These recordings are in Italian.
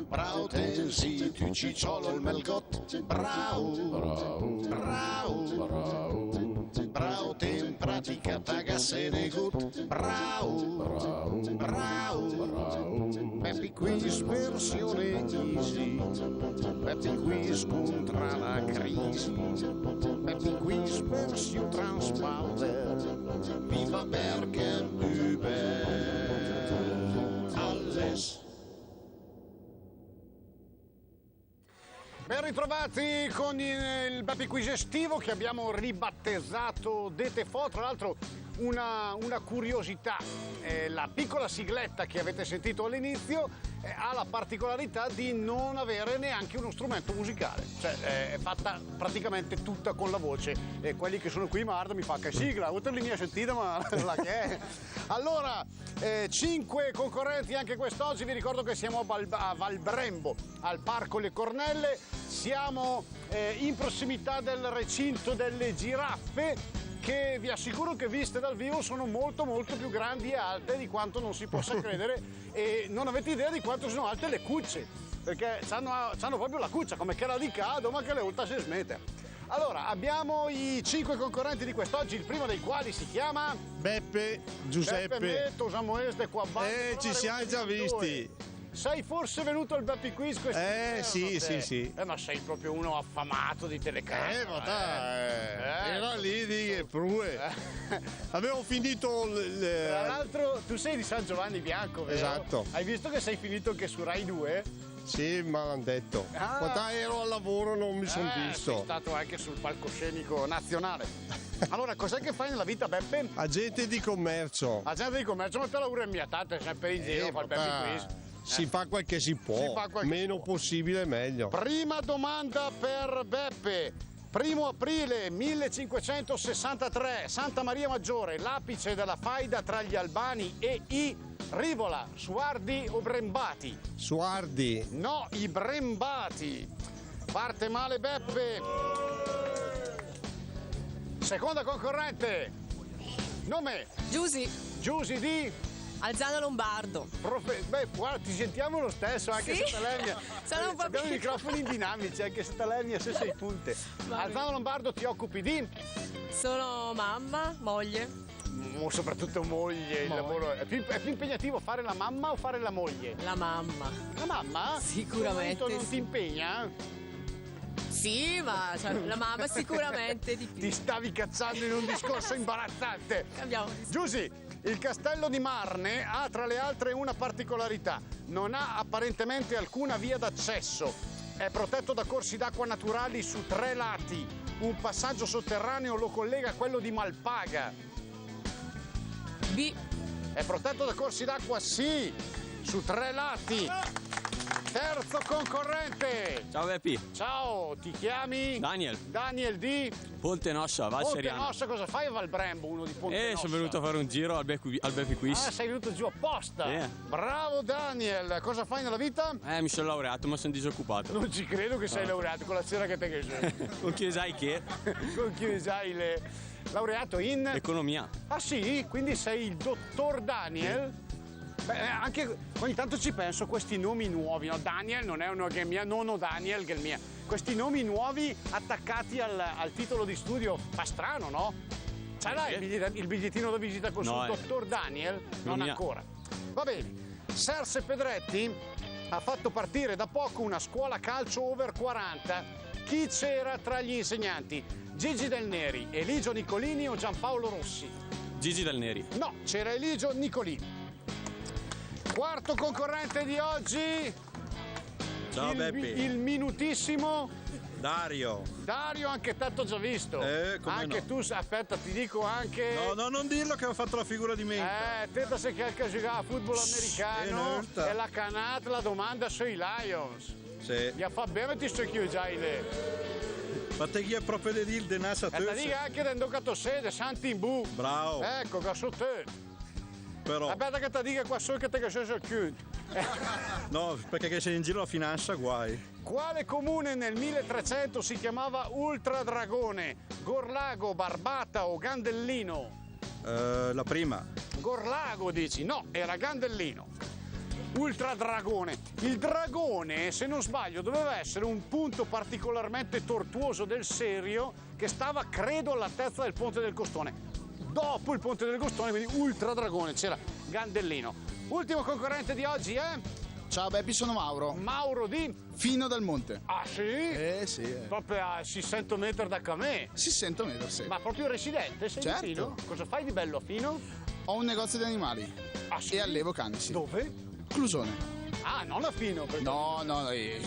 Bravo Tensi, tu cicciolo il melgot, bravo, bravo te in pratica tagasse de gut, bravo, Peppi Quiz versione easy, Peppi Quiz contra la crisi, Peppi Quiz versione transpalder, viva Bergen über alles. Ben ritrovati con il Beppe Quiz estivo che abbiamo ribattezzato Detefo. Tra l'altro una curiosità, la piccola sigletta che avete sentito all'inizio ha la particolarità di non avere neanche uno strumento musicale, cioè è fatta praticamente tutta con la voce, e quelli che sono qui Mardo mi fa che sigla, oltre linea sentita ma la che è. Allora 5 concorrenti anche quest'oggi, vi ricordo che siamo a Valbrembo, al Parco Le Cornelle, siamo in prossimità del recinto delle giraffe, che vi assicuro che viste dal vivo sono molto più grandi e alte di quanto non si possa credere, e non avete idea di quanto sono alte le cucce, perché hanno proprio la cuccia come quella di Cado, ma che le ultra si smette. Allora, abbiamo i 5 concorrenti di quest'oggi, il primo dei quali si chiama Beppe Giuseppe. Metto, Samuele, qua ci siamo già visti. Sei forse venuto al Beppe Quiz quest'anno? Sì. Ma sei proprio uno affamato di telecamera. Ma dai, era lì di prue. Avevo finito Tra l'altro tu sei di San Giovanni Bianco, vero? Esatto. Hai visto che sei finito anche su Rai 2? Sì, me l'hanno detto. Quando ero al lavoro non mi sono visto. Sei stato anche sul palcoscenico nazionale. Allora, cos'è che fai nella vita, Beppe? Agente di commercio. Agente di commercio, ma te l'auguro mia tata, è sempre in giro, fa il Beppe Quiz. Si fa quel che si può, meno possibile meglio. Prima domanda per Beppe. 1 aprile 1563, Santa Maria Maggiore, l'apice della faida tra gli Albani e i Rivola, Suardi o Brembati? Suardi. No, i Brembati. Parte male Beppe. Seconda concorrente. Nome? Giusi di? Alzano Lombardo. Beh, guarda, ti sentiamo lo stesso, anche se Talernia. Sono un po' abbiamo i microfoni dinamici, anche se Talernia se sei punte. Alzano Lombardo, ti occupi di? Sono mamma, moglie. Soprattutto moglie. Il lavoro è più impegnativo fare la mamma o fare la moglie? La mamma. La mamma? Sicuramente. Non ti impegna? Sì, ma la mamma sicuramente di più. Ti stavi cazzando in un discorso imbarazzante. Cambiamo. Giusy, il castello di Marne ha tra le altre una particolarità: non ha apparentemente alcuna via d'accesso, è protetto da corsi d'acqua naturali su 3 lati, un passaggio sotterraneo lo collega a quello di Malpaga. B. È protetto da corsi d'acqua, sì, su 3 lati. Terzo concorrente. Ciao Beppi. Ciao, ti chiami? Daniel. Daniel di? Ponte Noscia, Val Seriano. Ponte Noscia, cosa fai a Valbrembo, uno di Ponte Noscia? Sono venuto a fare un giro al Beppe Quiz. Ah, sei venuto giù apposta? Sì. Bravo Daniel, cosa fai nella vita? Mi sono laureato, ma sono disoccupato. Non ci credo che sei laureato, con la cera che te che sei. Con chi sai che? Con chi sai le... Laureato in? Economia. Ah sì? Quindi sei il dottor Daniel? Beh, anche ogni tanto ci penso, questi nomi nuovi, no? Daniel non è uno che è mia, nonno Daniel che è il mio. Questi nomi nuovi attaccati al titolo di studio, fa strano, no? Ce l'hai il bigliettino da visita con sul dottor Daniel? Non ancora. Va bene. Serse Pedretti ha fatto partire da poco una scuola calcio over 40. Chi c'era tra gli insegnanti? Gigi Del Neri, Eligio Nicolini o Giampaolo Rossi? Gigi Del Neri. No, c'era Eligio Nicolini. Quarto concorrente di oggi. Ciao Beppi. Il minutissimo Dario. Dario, anche te t'ho già visto. Come tu, aspetta, ti dico anche. No, non dirlo che ho fatto la figura di me. Te sei che giocava a football americano e la canata, la domanda sui Lions. Sì. Mi fa bene ti sto chiudendo. Ma te chi è proprio di dire de nasa e ti dico anche dentro che sede, Santi in bu. Bravo. Ecco, che so te. però. Aspetta che ti dica qua solo che te che sei il chiuso. No, perché che sei in giro la finanza, guai. Quale comune nel 1300 si chiamava Ultradragone? Gorlago, Barbata o Gandellino? La prima. Gorlago dici? No, era Gandellino. Ultradragone. Il dragone, se non sbaglio, doveva essere un punto particolarmente tortuoso del Serio che stava, credo, all'altezza del Ponte del Costone. Dopo il Ponte del Costone, quindi Ultradragone, c'era Gandellino. Ultimo concorrente di oggi, Ciao Beppi, sono Mauro. Mauro di Fino del Monte. Ah sì? Sì. Proprio a 600 metri da Camè. Si sento meglio, sì. Ma proprio residente, sei Certo. di Fino? Cosa fai di bello a Fino? Ho un negozio di animali. Ah sì? E allevo cani, sì. Dove? Clusone. Ah, non a Fino. Perché No.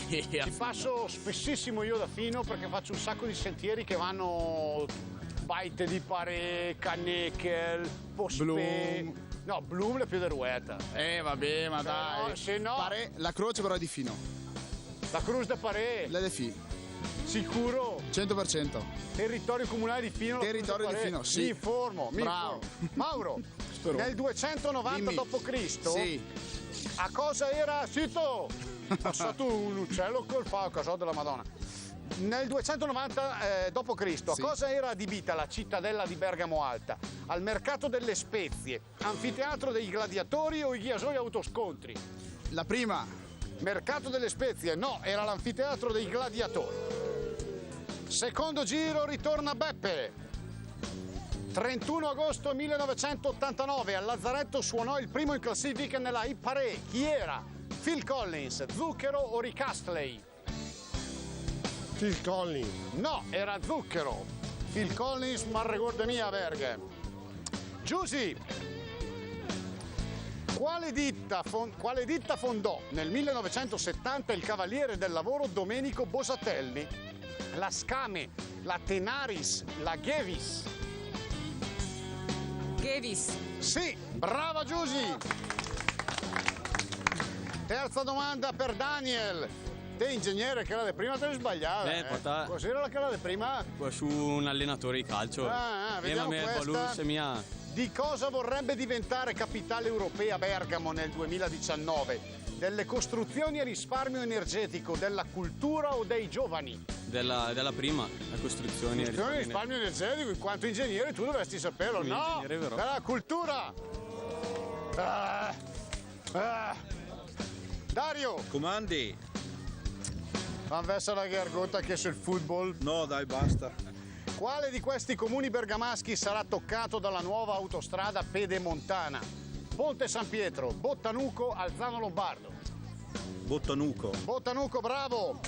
ci passo spessissimo io da Fino perché faccio un sacco di sentieri che vanno Baite di Parè, Cannecchel, Pospè. Bloom. No, Bloom è più di Rueta. Vabbè, ma dai. se no- Pare, la croce però è di Fino. La Cruz de Parè, L'LFI. sicuro. 100%. Territorio comunale di Fino. la Territorio Cruz de di Parè. Fino, sì. Mi informo. Bravo. Mauro, Spero. nel 290 Dimmi. d.C. Sì. a cosa era? Zitto! Passato un uccello col casò della Madonna. Nel 290 d.C. a Sì. cosa era adibita la cittadella di Bergamo Alta? Al mercato delle spezie, anfiteatro dei gladiatori o i ghiasoi autoscontri? La prima. Mercato delle spezie, no, era l'anfiteatro dei gladiatori. Secondo giro ritorna Beppe. 31 agosto 1989 al Lazzaretto suonò il primo in classifica nella Hit Parade. Chi era? Phil Collins, Zucchero o Rick Astley? Phil Collins. No, era Zucchero. Phil Collins, ma ricorda mia verga. Giusy. Quale ditta fondò nel 1970 il cavaliere del lavoro Domenico Bosatelli? La Scame, la Tenaris, la Gevis? Gevis. Sì, brava Giusy. Terza domanda per Daniel. Te ingegnere che era di prima te ne sbagliava. Porta- Cos'era la che era di prima? Su un allenatore di calcio. Vediamo questa. Di cosa vorrebbe diventare capitale europea Bergamo nel 2019? Delle costruzioni a risparmio energetico, della cultura o dei giovani? Della prima, la costruzione. Costruzione di risparmio energetico, in quanto ingegnere tu dovresti saperlo. Come No, ingegnere, vero? della cultura. Dario, Comandi? van verso la gargota che sul football. No, dai, basta. Quale di questi comuni bergamaschi sarà toccato dalla nuova autostrada pedemontana? Ponte San Pietro, Bottanuco, Alzano Lombardo. Bottanuco. Bottanuco, bravo!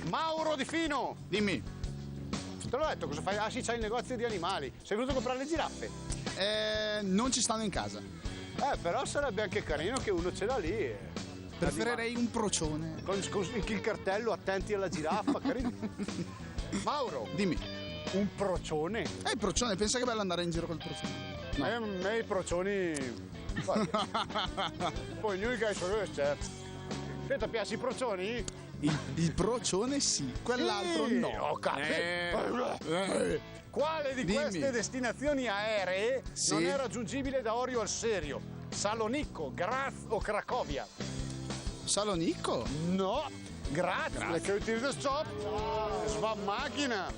Mauro Di Fino, Dimmi. te l'ho detto cosa fai? Ah sì, c'hai il negozio di animali. Sei venuto a comprare le giraffe? Non ci stanno in casa. Però sarebbe anche carino che uno ce l'ha lì. Preferirei un procione. Con il cartello, attenti alla giraffa, carino. Mauro, Dimmi. un procione? Il procione, pensa che è bello andare in giro col procione. No. A me i procioni. Poi ognuno che ha i suoi certo. Te ti piace i procioni? Il procione sì, quell'altro Sì, no. ho capito. Quale di Dimmi. queste destinazioni aeree Sì. non è raggiungibile da Orio al Serio? Salonicco, Graz o Cracovia? Salonico? No, Graz, perché utilizzo stop, sva macchina.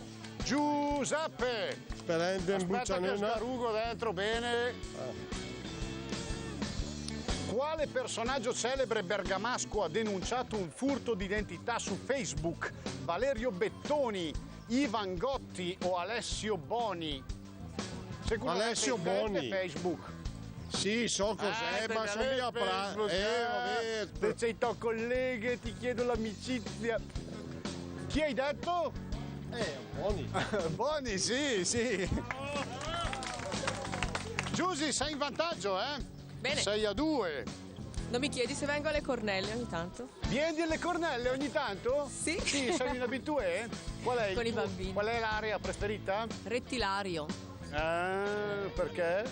Giuseppe, Prende un aspetta che buccianino. scarugo dentro bene. Quale personaggio celebre bergamasco ha denunciato un furto d'identità su Facebook? Valerio Bettoni, Ivan Gotti o Alessio Boni? Sicuramente Alessio internet Boni. e Facebook. Sì, so cos'è, ma sono via Facebook, se sei tuo collega ti chiedo l'amicizia. Chi hai detto? Buoni. Boni, sì. Giusy, sei in vantaggio, Bene. 6-2. Non mi chiedi se vengo alle cornelle ogni tanto? Vieni alle cornelle ogni tanto? Sì. Sì, sei un abitué? Qual è il Con i tuo- bambini. Qual è l'area preferita? Rettilario. Perché?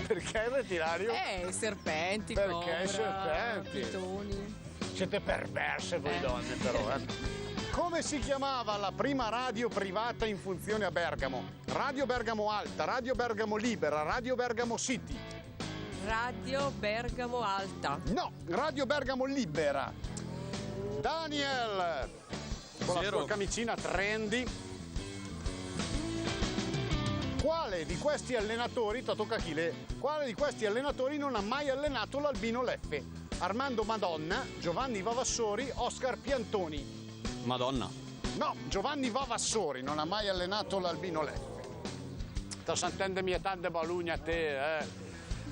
Perché il rettilario? Serpenti, Perché cobra, serpenti? pitoni. Siete perverse voi donne però, Come si chiamava la prima radio privata in funzione a Bergamo? Radio Bergamo Alta, Radio Bergamo Libera, Radio Bergamo City. Radio Bergamo Alta. No, Radio Bergamo Libera. Daniel, con la sua camicina trendy. Quale di questi allenatori, quale di questi allenatori non ha mai allenato l'Albino Leffe? Armando Madonna, Giovanni Vavassori, Oscar Piantoni. Madonna. No, Giovanni Vavassori non ha mai allenato l'Albino Leffe. Sto sentendo mie tante balugne a te, eh.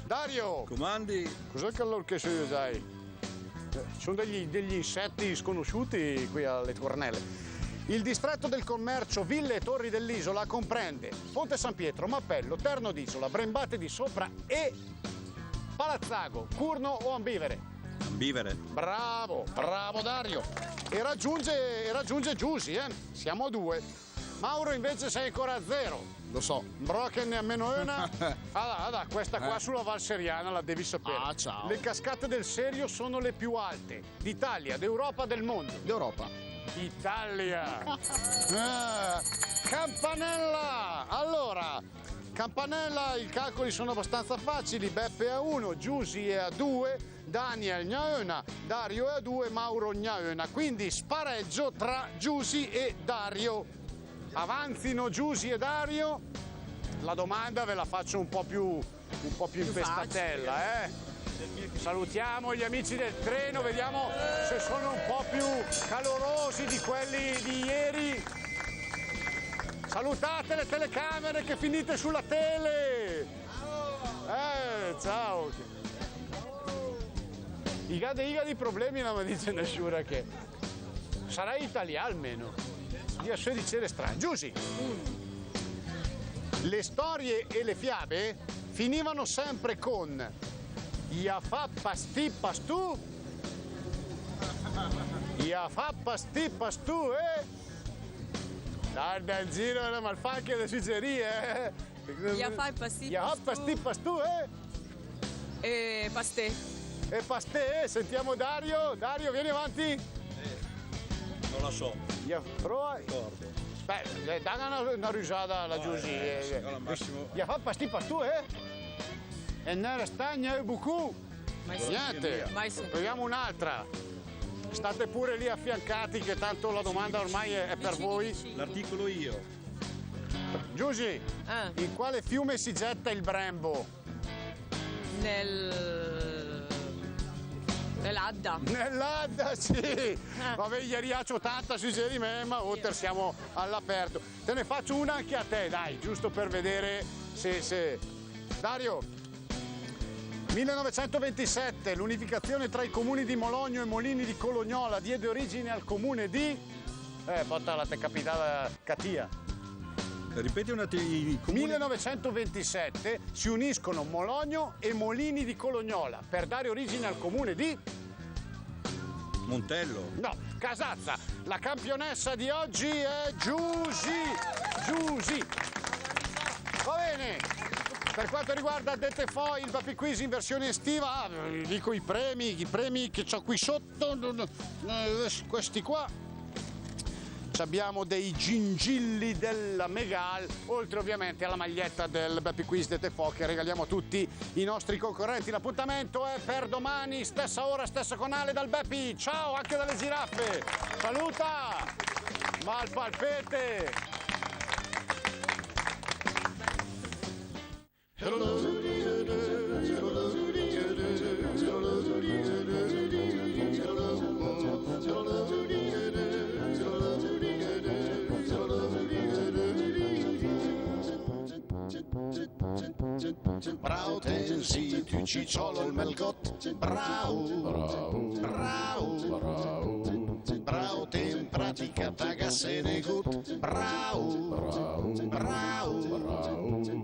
Dario! Comandi. Cos'è che allora se sai? Ci sono degli insetti sconosciuti qui alle Cornelle. Il distretto del commercio Ville e Torri dell'Isola comprende Ponte San Pietro, Mappello, Terno d'Isola, Brembate di Sopra e Palazzago, Curno o Ambivere. Ambivere. Bravo Dario. E raggiunge Giussi, siamo a 2. Mauro invece sei ancora a 0. Lo so. Brocken a meno una. Allora, questa qua sulla Val Seriana la devi sapere. Ah, ciao. Le cascate del Serio sono le più alte d'Italia, d'Europa, del mondo. D'Europa. Italia. Campanella. Allora, Campanella, i calcoli sono abbastanza facili. Beppe è a 1, Giussi è a 2, Daniel Gnaöna, Dario è a 2, Mauro Gnaöna. Quindi spareggio tra Giussi e Dario. Avanzino Giussi e Dario. La domanda ve la faccio un po' più in pestatella, Salutiamo gli amici del treno, vediamo se sono un po' più calorosi di quelli di ieri. Salutate le telecamere che finite sulla tele. Ciao. Iga di problemi non mi dice nessuno che sarai italiano almeno. Io so dicere strano. Giussi. Le storie e le fiabe finivano sempre con ia fa pasti pastu, ia fa pasti pastu, Guarda il giro delle malfacche e delle sugerie, Ia fa pasti ia fa pasti pastu, E pastè. E pastè, sentiamo Dario. Dario, vieni avanti. Non la so. Ia prova. Beh, dai una risata alla Giussi. Ia fa pasti pastu, E nera stagna e bucù. Niente, proviamo un'altra. State pure lì affiancati che tanto la domanda ormai è per voi. L'articolo io. Giussi, in quale fiume si getta il Brembo? Nell'Adda. Nell'Adda, sì. Vabbè, ieri ha 80 sui di me, ma oltre siamo all'aperto. Te ne faccio una anche a te, dai, giusto per vedere se... Dario. 1927, l'unificazione tra i comuni di Mologno e Molini di Colognola diede origine al comune di... Porta la te capitale Catia. Ripeti un attimo i comuni. 1927 si uniscono Mologno e Molini di Colognola per dare origine al comune di... Montello. No, Casazza. La campionessa di oggi è Giussi. Va bene. Per quanto riguarda Dette Foi, il Bapi Quiz in versione estiva, dico i premi che ho qui sotto, questi qua. Abbiamo dei gingilli della Megal, oltre ovviamente alla maglietta del Bapi Quiz Dette Foi che regaliamo a tutti i nostri concorrenti. L'appuntamento è per domani, stessa ora, stesso canale dal Bapi. Ciao anche dalle giraffe. Saluta! Malpalpete! Bravo Tensi, tu cicciolo il melgot. Bravo te in pratica tagasse ne gut. Bravo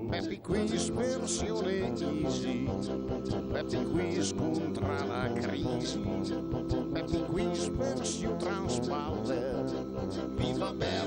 Bapi Quiz versione easy. Bapi Quiz contra la crisi. Bapi Quiz versione transpalder. Viva Bella